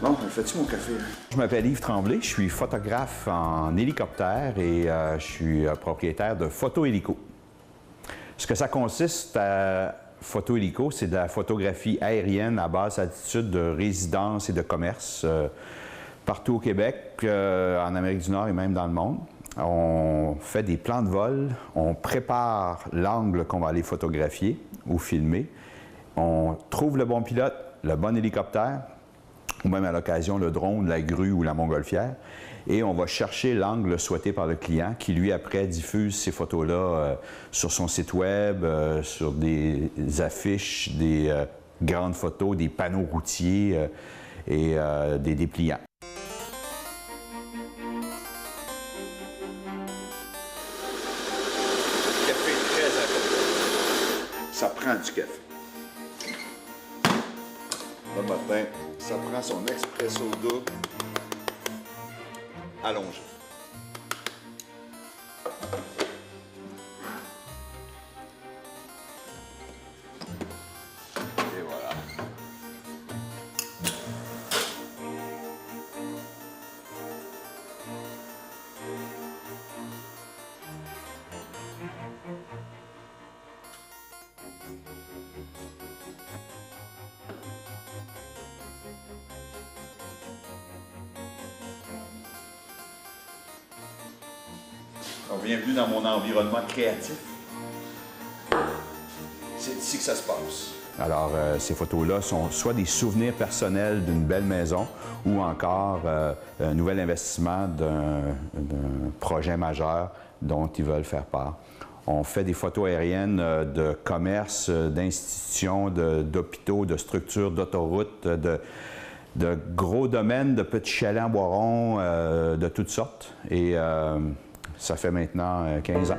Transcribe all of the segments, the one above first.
Bon, fais-tu mon café? Je m'appelle Yves Tremblay, je suis photographe en hélicoptère et je suis propriétaire de Photo Hélico. Ce que ça consiste à Photo Hélico, c'est de la photographie aérienne à basse altitude de résidence et de commerce partout au Québec, en Amérique du Nord et même dans le monde. On fait des plans de vol, on prépare l'angle qu'on va aller photographier ou filmer, on trouve le bon pilote, le bon hélicoptère, ou même à l'occasion le drone, la grue ou la montgolfière, et on va chercher l'angle souhaité par le client qui, lui, après, diffuse ces photos-là sur son site web, sur des affiches, des grandes photos, des panneaux routiers et des dépliants. Le café est très important. Ça prend du café. Le matin, ça prend son expresso double allongé. Et voilà. Alors, bienvenue dans mon environnement créatif. C'est ici que ça se passe. Alors, ces photos-là sont soit des souvenirs personnels d'une belle maison ou encore un nouvel investissement d'un projet majeur dont ils veulent faire part. On fait des photos aériennes de commerces, d'institutions, d'hôpitaux, de structures, d'autoroutes, de gros domaines, de petits chalets en boiron, de toutes sortes. Et ça fait maintenant 15 ans.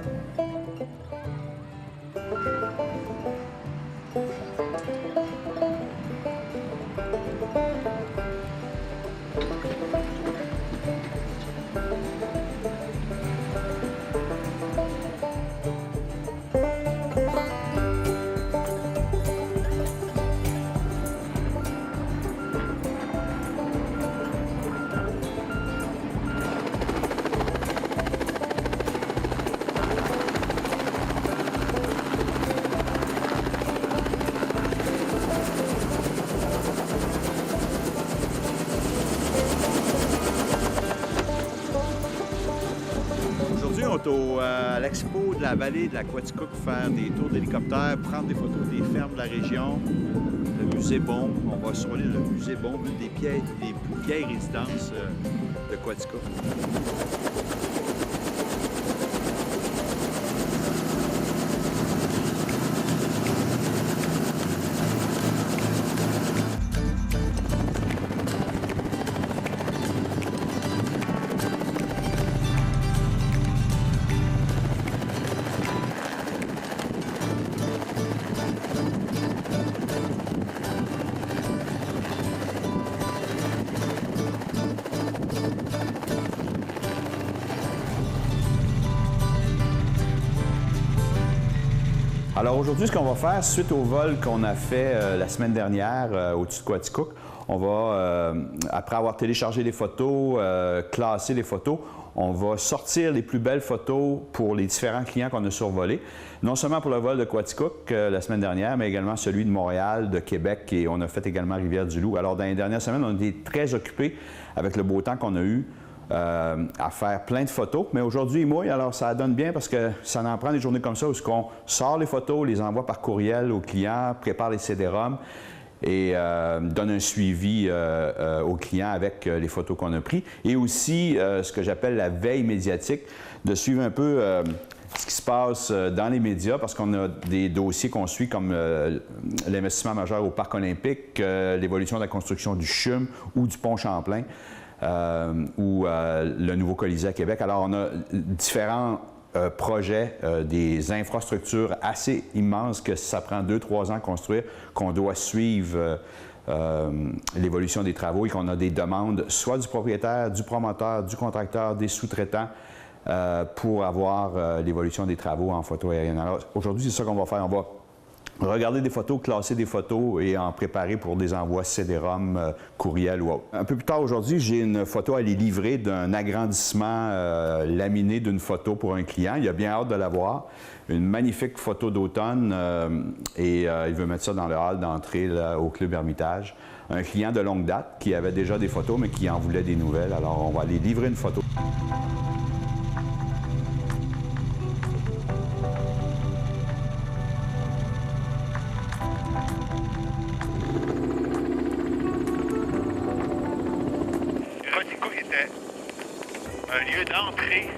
À l'expo de la vallée de la Quaticook, faire des tours d'hélicoptère, prendre des photos des fermes de la région, le musée Bon. On va survoler le musée Bon, l'une des plus vieilles résidences de Quaticook. Alors aujourd'hui, ce qu'on va faire, suite au vol qu'on a fait la semaine dernière au-dessus de Quaticook, on va, après avoir téléchargé les photos, classé les photos, on va sortir les plus belles photos pour les différents clients qu'on a survolés. Non seulement pour le vol de Quaticook la semaine dernière, mais également celui de Montréal, de Québec, et on a fait également Rivière-du-Loup. Alors dans les dernières semaines, on a été très occupés avec le beau temps qu'on a eu. À faire plein de photos, mais aujourd'hui il mouille, alors ça donne bien parce que ça en prend des journées comme ça où on sort les photos, les envoie par courriel aux clients, prépare les CD-ROM et donne un suivi aux clients avec les photos qu'on a prises. Et aussi ce que j'appelle la veille médiatique, de suivre un peu ce qui se passe dans les médias parce qu'on a des dossiers qu'on suit comme l'investissement majeur au Parc olympique, l'évolution de la construction du CHUM ou du pont Champlain. Ou le nouveau Colisée à Québec. Alors, on a différents projets, des infrastructures assez immenses que ça prend 2-3 ans à construire, qu'on doit suivre l'évolution des travaux et qu'on a des demandes soit du propriétaire, du promoteur, du contracteur, des sous-traitants pour avoir l'évolution des travaux en photo aérienne. Alors, aujourd'hui, c'est ça qu'on va faire. On va regarder des photos, classer des photos et en préparer pour des envois CD-ROM, courriel ou autre. Un peu plus tard aujourd'hui, j'ai une photo à aller livrer d'un agrandissement laminé d'une photo pour un client. Il a bien hâte de la voir. Une magnifique photo d'automne et il veut mettre ça dans le hall d'entrée au Club Hermitage. Un client de longue date qui avait déjà des photos mais qui en voulait des nouvelles. Alors on va aller livrer une photo. Un lieu d'entrée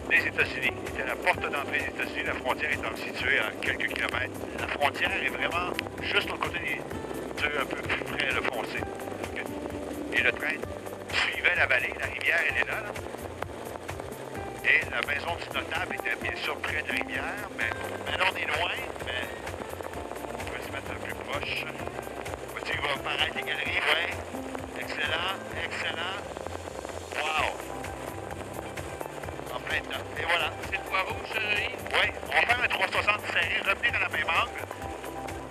des États-Unis. C'était la porte d'entrée des États-Unis. La frontière étant située à quelques kilomètres. La frontière est vraiment juste au côté un peu plus près, le foncé. Okay. Et le train suivait la vallée. La rivière, elle est là. Et la maison du notable était bien sûr près de la rivière. Mais là, on est loin. Mais on peut se mettre un peu proche. Tu vas apparaître les galeries. Oui. Excellent. Excellent. Wow! En plein temps. Et voilà. C'est le toit rouge, Yves? Oui. On va faire un 360 serré, revenir à la même angle.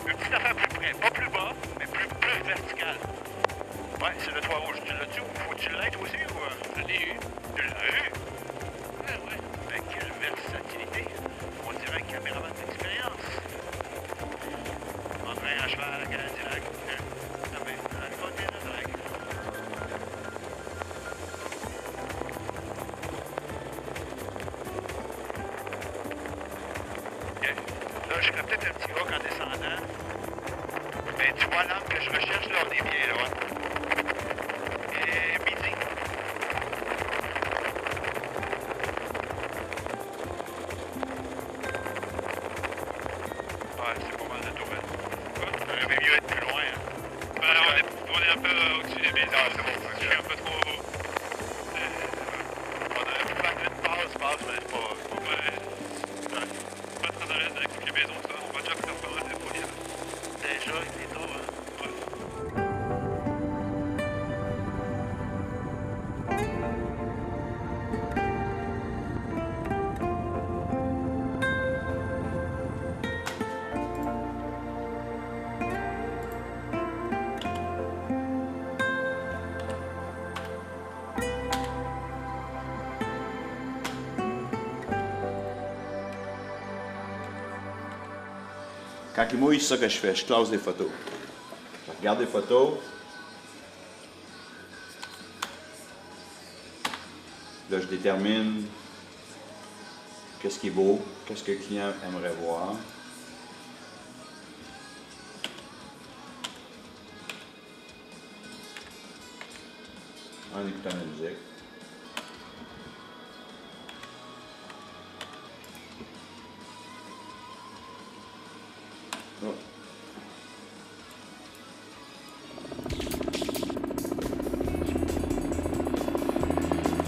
Une petite affaire plus près. Pas plus bas, mais plus vertical. Oui, c'est le toit rouge. Tu l'as-tu ou faut-tu l'être aussi? Ou, je l'ai eu. Tu l'as eu? Oui, oui. Ben, quelle versatilité. On dirait un caméraman d'expérience. En train à cheval, à Cadillac. Ah ben, à la côté de la drague. Là, je ferais peut-être un petit hook en descendant. Mais tu vois l'angle que je recherche, là, on est bien, là, ouais. Et midi. Ouais, c'est pas mal de tourelle. Ça aurait mieux être plus loin, hein. On est un peu au-dessus des maisons. Ah, c'est bon. Je suis un peu trop haut. On aurait pu faire une passe, mais c'est pas... Pas très à l'aise avec toutes les maisons, ça. On va déjà faire pas mal de folie, là. Déjà, il est tôt, hein. Ouais. Quand il mouille, c'est ça que je fais. Je classe des photos. Je regarde des photos. Là, je détermine qu'est-ce qui est beau, qu'est-ce que le client aimerait voir. En écoutant la musique. Oh.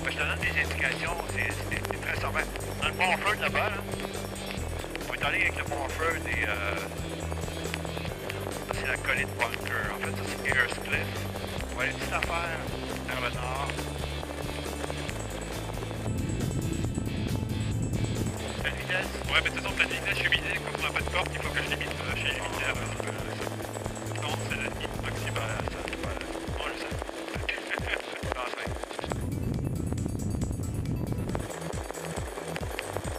Je te donne des indications, c'est très sommaire. Dans le pont Feu là-bas, là, on est allé avec le pont Feu et ça c'est la colline Bunker. En fait, ça c'est Earscliff. On va aller une petite affaire vers le nord. La vitesse? Ouais, mais de toute façon, la vitesse, je suis visé, comme on n'a pas de corde, il faut que je limite chez les militaires. Non, c'est la limite maximale, ça. Voilà. On le sait.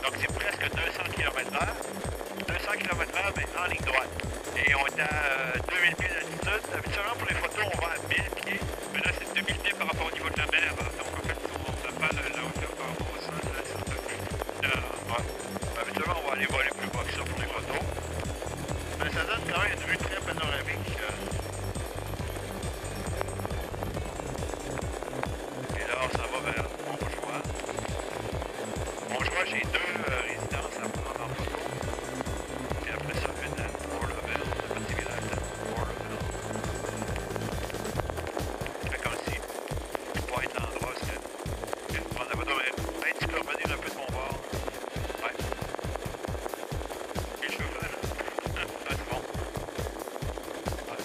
Donc c'est presque 200 km/h. 200 km/h, mais en ligne droite. Et on est à 2000 pieds d'altitude. Habituellement, pour les photos, on va à 1000 pieds. Mais là, c'est 2000 pieds par rapport au niveau de la mer. Donc, en fait, on ne pas la hauteur par rapport au sol de la ouais. Habituellement, on va aller voler plus bas que ça pour les photos. Mais ça donne quand même une vue très panoramique. Et là, on s'en va vers Montjoie. Montjoie, j'ai deux résidences à prendre en photo. Et après ça, une à Port-Level, le petit village de Port-Level. Fait comme si pour être l'endroit, c'est de prendre la photo. Mais tu peux revenir un peu de mon bord. Ouais. Et le chauffeur, là. Ah, c'est bon. Ouais.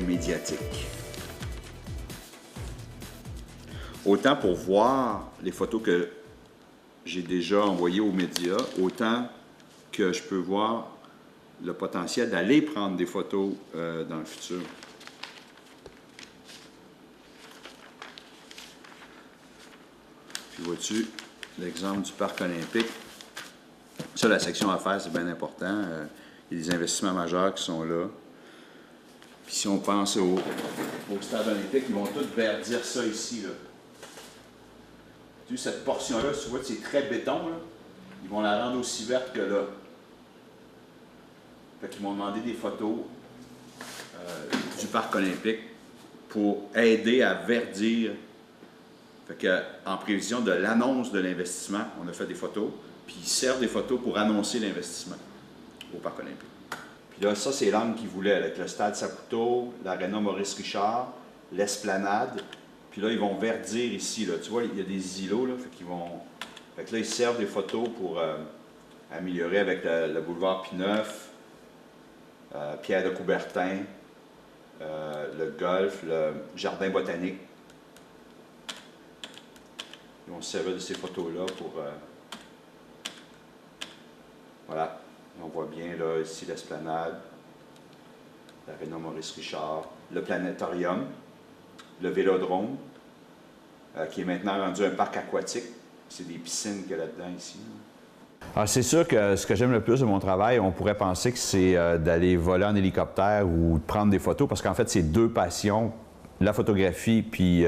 médiatique. Autant pour voir les photos que j'ai déjà envoyées aux médias, autant que je peux voir le potentiel d'aller prendre des photos dans le futur. Puis vois-tu l'exemple du parc olympique. Ça, la section affaires, c'est bien important. Il y a des investissements majeurs qui sont là. Puis si on pense au stade olympique, ils vont tous verdir ça ici, là. Tu vois, cette portion-là, tu vois, c'est très béton, là. Ils vont la rendre aussi verte que là. Fait qu'ils m'ont demandé des photos du parc olympique pour aider à verdir. Fait que, en prévision de l'annonce de l'investissement, on a fait des photos, puis ils servent des photos pour annoncer l'investissement au parc olympique. Puis là, ça, c'est l'angle qu'ils voulaient, avec le stade Saputo, l'aréna Maurice-Richard, l'esplanade. Puis là, ils vont verdir ici, là. Tu vois, il y a des îlots, là, fait que là, ils servent des photos pour améliorer avec le boulevard Pineuf, Pierre de Coubertin, le golf, le jardin botanique. Ils vont se servir de ces photos-là pour... voilà, on voit bien là, ici l'esplanade, l'aréna Maurice-Richard, le planétorium, le vélodrome, qui est maintenant rendu un parc aquatique. C'est des piscines qu'il y a là-dedans ici. Alors, c'est sûr que ce que j'aime le plus de mon travail, on pourrait penser que c'est d'aller voler en hélicoptère ou de prendre des photos, parce qu'en fait, c'est deux passions, la photographie puis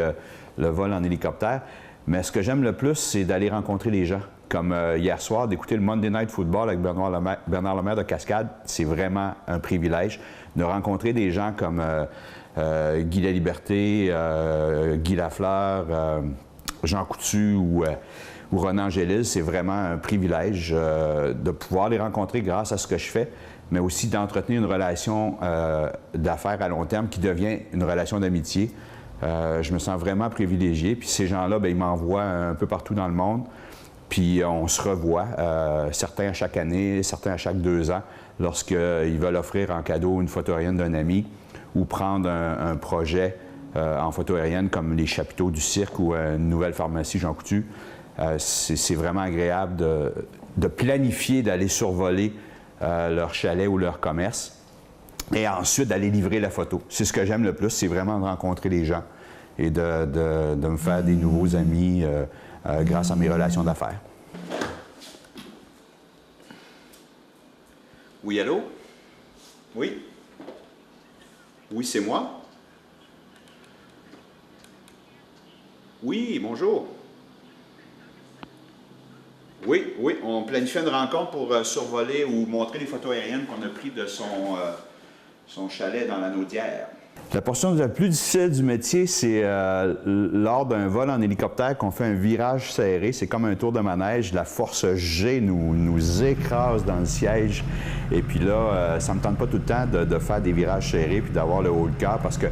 le vol en hélicoptère. Mais ce que j'aime le plus, c'est d'aller rencontrer les gens. Comme hier soir, d'écouter le Monday Night Football avec Bernard Lemaire de Cascade, c'est vraiment un privilège de rencontrer des gens comme Guy Laliberté, Guy Lafleur, Jean Coutu ou Renan Angélil. C'est vraiment un privilège de pouvoir les rencontrer grâce à ce que je fais, mais aussi d'entretenir une relation d'affaires à long terme qui devient une relation d'amitié. Je me sens vraiment privilégié. Puis ces gens-là, bien, ils m'envoient un peu partout dans le monde. Puis on se revoit, certains à chaque année, certains à chaque 2 ans, lorsqu'ils veulent offrir en cadeau une photo aérienne d'un ami ou prendre un projet en photo aérienne comme les chapiteaux du cirque ou une nouvelle pharmacie Jean Coutu. C'est vraiment agréable de planifier d'aller survoler leur chalet ou leur commerce et ensuite d'aller livrer la photo. C'est ce que j'aime le plus, c'est vraiment de rencontrer les gens et de me faire des nouveaux amis grâce à mes relations d'affaires. Oui, allô? Oui? Oui, c'est moi? Oui, bonjour. Oui, on planifie une rencontre pour survoler ou montrer les photos aériennes qu'on a prises de son chalet dans la Naudière. La portion la plus difficile du métier, c'est lors d'un vol en hélicoptère qu'on fait un virage serré. C'est comme un tour de manège. La force G nous écrase dans le siège. Et puis là, ça ne me tente pas tout le temps de faire des virages serrés puis d'avoir le haut le cœur parce que,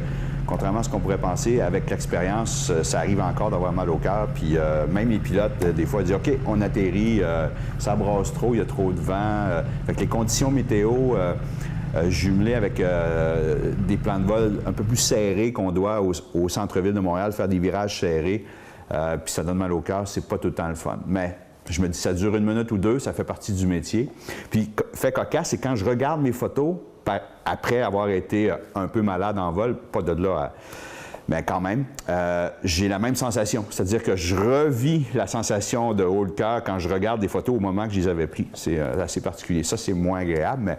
contrairement à ce qu'on pourrait penser, avec l'expérience, ça arrive encore d'avoir mal au cœur. Puis même les pilotes, des fois, disent « OK, on atterrit, ça brasse trop, il y a trop de vent. Fait que les conditions météo... jumelé avec des plans de vol un peu plus serrés qu'on doit au centre-ville de Montréal, faire des virages serrés, puis ça donne mal au cœur, c'est pas tout le temps le fun. Mais je me dis, ça dure 1 minute ou 2, ça fait partie du métier. Puis, fait cocasse, c'est quand je regarde mes photos, après avoir été un peu malade en vol, pas de là mais quand même, j'ai la même sensation. C'est-à-dire que je revis la sensation de haut le cœur quand je regarde des photos au moment que je les avais prises. C'est assez particulier. Ça, c'est moins agréable, mais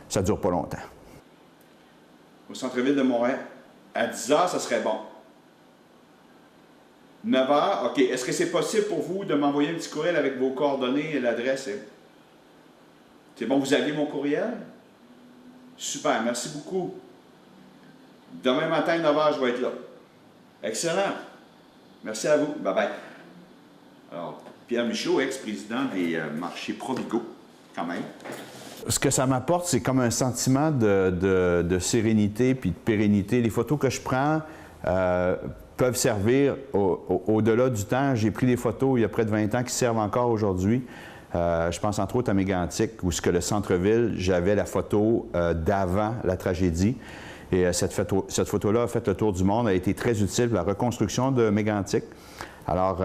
ça ne dure pas longtemps. Au centre-ville de Montréal, à 10 h, ça serait bon. 9 h, OK. Est-ce que c'est possible pour vous de m'envoyer un petit courriel avec vos coordonnées et l'adresse? C'est bon, vous aviez mon courriel? Super, merci beaucoup. Demain matin, 9 h, je vais être là. Excellent. Merci à vous. Bye-bye. Alors, Pierre Michaud, ex-président des marchés Provigo, quand même. Ce que ça m'apporte, c'est comme un sentiment de sérénité puis de pérennité. Les photos que je prends peuvent servir au-delà du temps. J'ai pris des photos il y a près de 20 ans qui servent encore aujourd'hui. Je pense entre autres à Mégantic, où ce que le centre-ville, j'avais la photo d'avant la tragédie. Et cette photo-là a fait le tour du monde, a été très utile pour la reconstruction de Mégantic. Alors,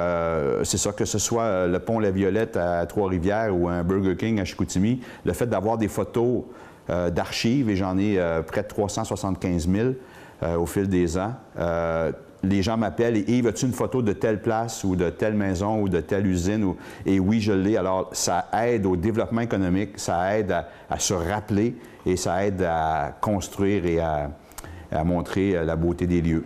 c'est ça, que ce soit le pont La Violette à Trois-Rivières ou un Burger King à Chicoutimi, le fait d'avoir des photos d'archives, et j'en ai près de 375 000 au fil des ans. Les gens m'appellent et « Yves, as-tu une photo de telle place ou de telle maison ou de telle usine? » Et oui, je l'ai. Alors, ça aide au développement économique, ça aide à se rappeler et ça aide à construire et à montrer la beauté des lieux.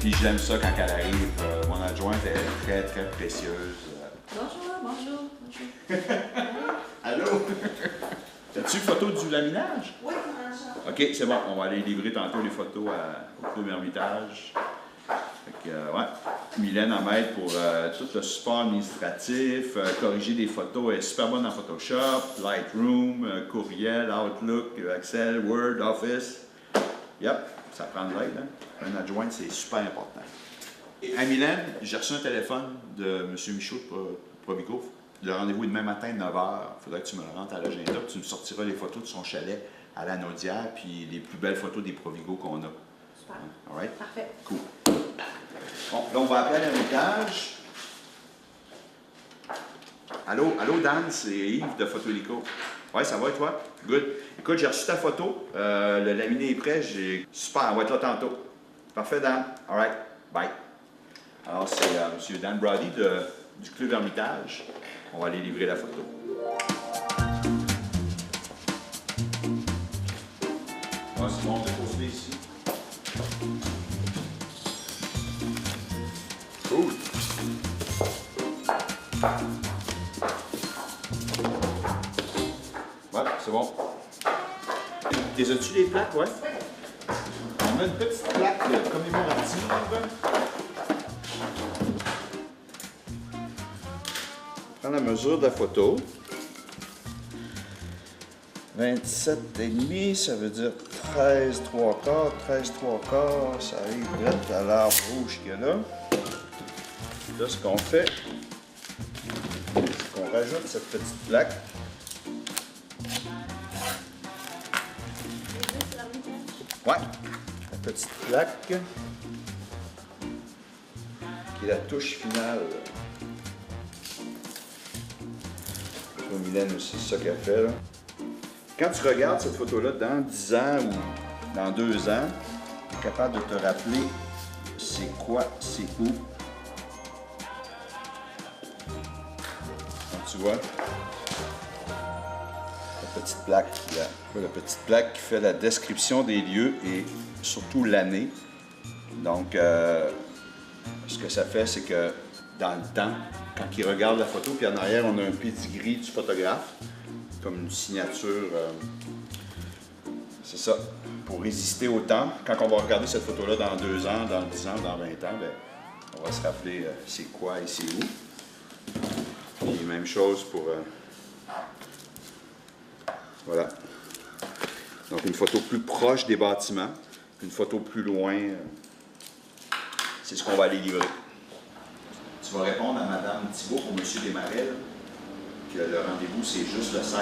Puis j'aime ça quand elle arrive. Mon adjointe est très, très précieuse. Bonjour. Allô? As-tu une photo du laminage? Oui, bonjour. OK, c'est bon. On va aller livrer tantôt les photos au Club Hermitage. Fait que, ouais. Mylène en m'aide pour tout le support administratif, corriger des photos. Elle est super bonne en Photoshop, Lightroom, courriel, Outlook, Excel, Word, Office. Yep, ça prend de l'aide. Hein? Un adjoint, c'est super important. Et à Mylène, j'ai reçu un téléphone de M. Michaud de Provigo. Le rendez-vous est demain matin, 9h. Il faudrait que tu me le rentres à l'agenda. Tu me sortiras les photos de son chalet à la Naudière, puis les plus belles photos des Provigo qu'on a. Super. All right? Parfait. Cool. Bon, là, on va appeler à l'héritage. Allô, Dan, c'est Yves de Photohélico. Ouais, ça va et toi? Good. Écoute, j'ai reçu ta photo. Le laminé est prêt. Super, on va être là tantôt. Parfait, Dan. All right. Bye. Alors, c'est M. Dan Brody du Club Hermitage. On va aller livrer la photo. Ouais, c'est bon, déposer ici. Cool. Ouais, c'est bon. Les as-tu les plaques, ouais? On a une petite plaque commémorative. Prends la mesure de la photo. 27,5, ça veut dire 13 3 quarts. 13 3 quarts, ça arrive direct à l'arbre rouge qu'il y a là. Là, ce qu'on fait, c'est qu'on rajoute cette petite plaque. Ouais, la petite plaque qui est la touche finale. Mylène aussi, c'est ça qu'elle fait là. Quand tu regardes cette photo-là dans 10 ans ou dans 2 ans, tu es capable de te rappeler c'est quoi, c'est où. Donc, tu vois, la petite plaque qui fait la description des lieux et surtout l'année. Donc, ce que ça fait, c'est que dans le temps, quand il regarde la photo, puis en arrière, on a un pedigree du photographe, comme une signature. C'est ça, pour résister au temps. Quand on va regarder cette photo-là dans 2 ans, dans 10 ans, dans 20 ans, bien, on va se rappeler c'est quoi et c'est où. Et même chose pour... voilà. Donc, une photo plus proche des bâtiments, une photo plus loin c'est ce qu'on va aller livrer. Tu vas répondre à Mme Thibault pour M. Desmarais, que le rendez-vous, c'est juste le 16,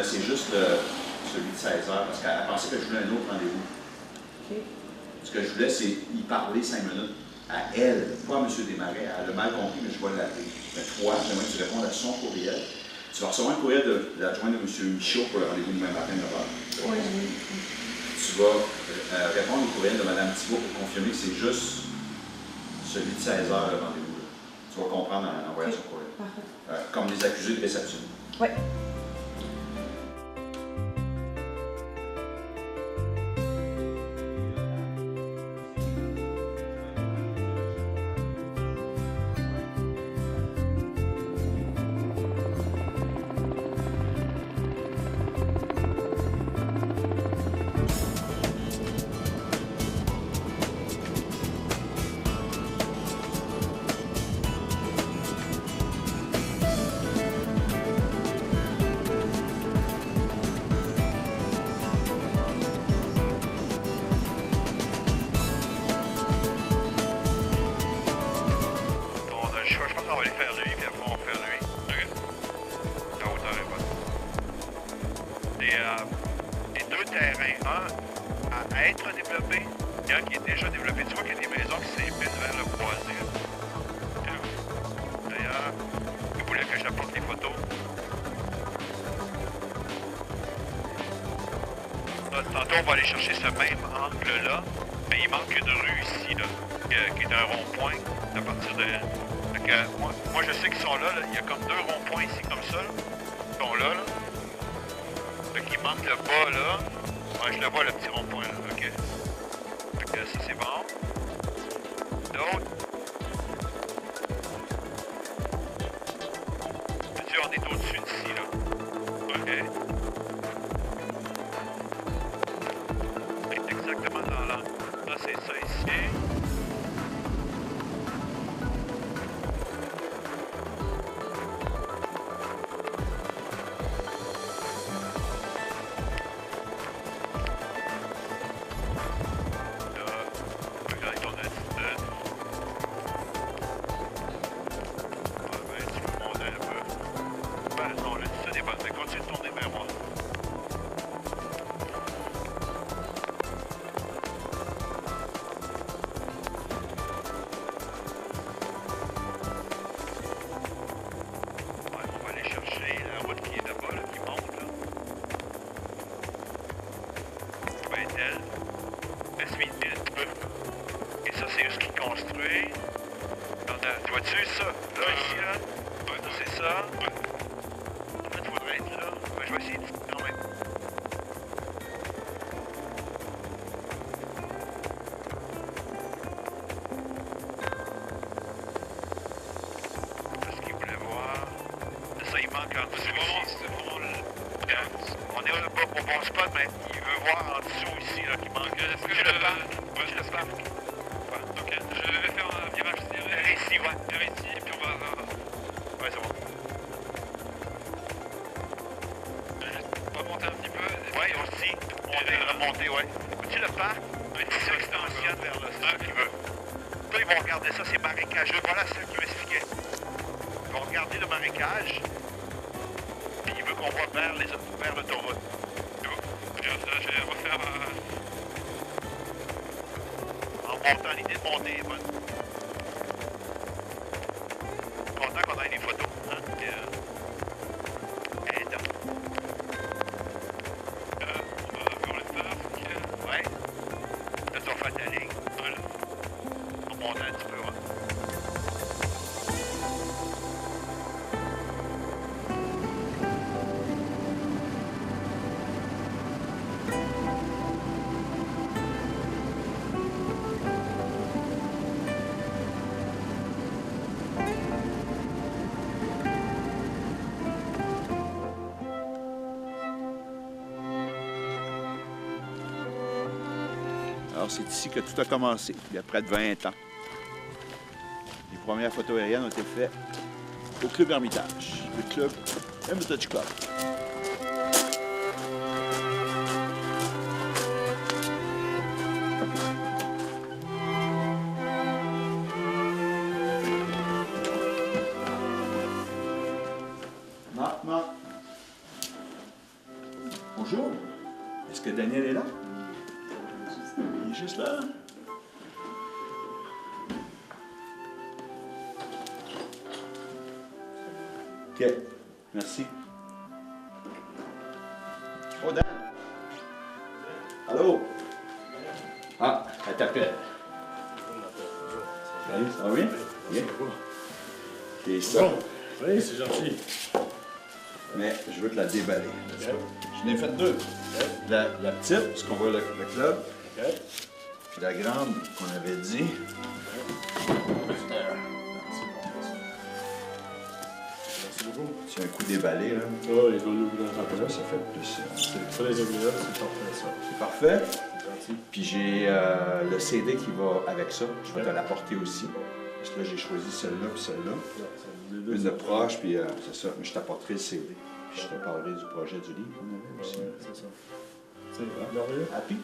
c'est juste celui de 16 heures, parce qu'elle pensait que je voulais un autre rendez-vous. OK. Ce que je voulais, c'est y parler 5 minutes à elle, pas à M. Desmarais. Elle a mal compris, mais je vais l'appeler. Mais toi, j'aimerais que tu répondes à son courriel. Tu vas recevoir un courriel de l'adjoint de M. Michaud pour le rendez-vous demain matin, 9h. Oui. Tu vas répondre au courriel de Mme Thibault pour confirmer que c'est juste celui de 16 heures le rendez-vous. Tu vas comprendre en envoyant son courriel. Parfait. Comme les accusés de réception. Oui. Les deux terrains, un à être développé et un qui est déjà développé. Tu vois qu'il y a des maisons qui s'épitent vers le boisé. D'ailleurs, il voulait que j'apporte les photos. Tantôt, on va aller chercher ce même angle-là, mais il manque une rue ici, là, qui est un rond-point à partir de... Fait que, moi, je sais qu'ils sont là, il y a comme deux ronds-points ici, comme ça, là. Ils sont là, là. Fait qu'il manque le bas, là. Ouais, je le vois, le petit rond-point, là, OK. Fait que ça, c'est bon. L'autre. On est au-dessus d'ici, là. OK. Exactement dans l'angle. Là, c'est ça ici. Et ça, c'est ce qui construit. Tu vois-tu ça? Là, ici, là? Ouais, ça, c'est ça. Ouais. Là, tu voudrais être là. Ben, je vais essayer de... quand même. C'est ce qu'il voulait voir. Ça, il manque en dessous. C'est vraiment le... On est au bon spot, mais il veut voir en dessous ici, là, qui manque. Est-ce que je le parle? Ouais, je le parle. Ok, je vais faire un virage serré. Ici, ouais. Vers ici, et puis on va... Ouais, c'est bon. Je vais juste remonter un petit peu. Ouais, aussi. Remonter, ouais. Tu le parc? Une extension vers le sol qu'il veut. Toi, ils vont regarder ça, c'est marécageux. Voilà ce qu'il m'expliquait. Ils vont regarder le marécage, puis il veut qu'on voit vers l'autoroute. Je vais refaire... En montant, l'idée de monter est bonne. Content qu'on ait des photos. Hein? Aide. On va voir le parc. Ouais. Là, tu vas faire ta ligne. Voilà. En montant un petit peu, ouais. Alors, c'est ici que tout a commencé, il y a près de 20 ans. Les premières photos aériennes ont été faites au Club Hermitage, le Club Hermitage Club. Bonjour. Est-ce que Daniel est là? Il est juste là. OK. Merci. Oh, Dan! Allô? Ah, elle t'appelle. Salut, ça va bien? Bien. Et ça. Bon, oui, c'est gentil. Mais je veux te la déballer. Okay. Je n'ai fait deux. Okay. La petite, parce qu'on voit le club. Okay. Puis la grande, qu'on avait dit. Merci beaucoup. C'est un coup déballé, là. Oh, il doit l'ouvrir Après, ça fait plus. C'est pas les ouvrir, c'est parfait, ça. C'est parfait. C'est gentil. Puis j'ai le CD qui va avec ça. Je vais te l'apporter aussi. Parce que là, j'ai choisi celle-là puis celle-là. Une de proche, puis c'est ça. Mais je t'apporterai le CD. Puis je te parlerai du projet du livre qu'on avait aussi. Ouais, c'est ça. C'est merveilleux. Happy?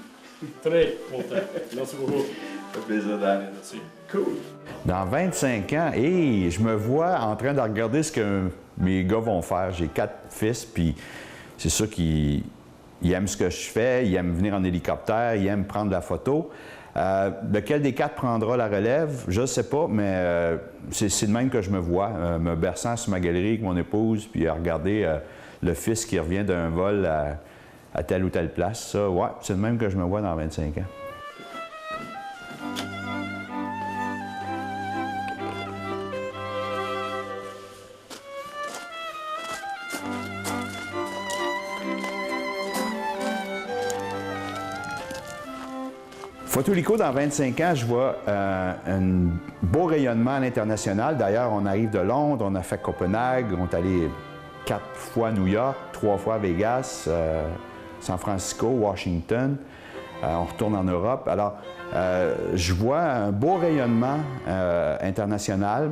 Très content. Merci beaucoup. Ça fait plaisir, Dan. Merci. Cool. Dans 25 ans, et je me vois en train de regarder ce que mes gars vont faire. J'ai 4 fils, puis c'est sûr qu'ils aiment ce que je fais, ils aiment venir en hélicoptère, ils aiment prendre la photo. Lequel des 4 prendra la relève, je ne sais pas, mais c'est de même que je me vois, me berçant sur ma galerie avec mon épouse, puis à regarder le fils qui revient d'un vol à telle ou telle place. Ça, ouais, c'est de même que je me vois dans 25 ans. Photo-Lico, dans 25 ans, je vois un beau rayonnement à l'international. D'ailleurs, on arrive de Londres, on a fait Copenhague, on est allé 4 fois à New York, 3 fois à Vegas, San Francisco, Washington. On retourne en Europe. Alors, je vois un beau rayonnement international,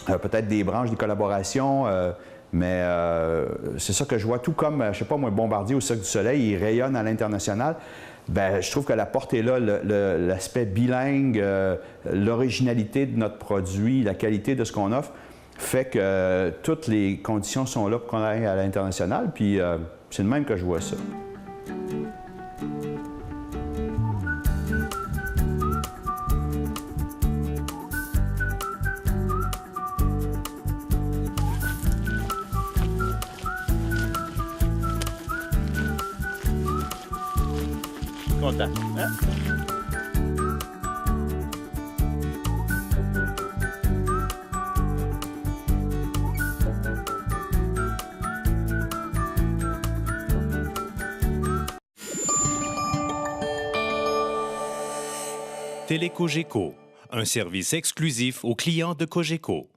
peut-être des branches, des collaborations, mais c'est ça que je vois. Tout comme, je ne sais pas moi, Bombardier au Cirque du Soleil, il rayonne à l'international. Bien, je trouve que la porte est là, l'aspect bilingue, l'originalité de notre produit, la qualité de ce qu'on offre, fait que toutes les conditions sont là pour qu'on aille à l'international, puis c'est de même que je vois ça. Content, hein? Télécogeco, un service exclusif aux clients de Cogeco.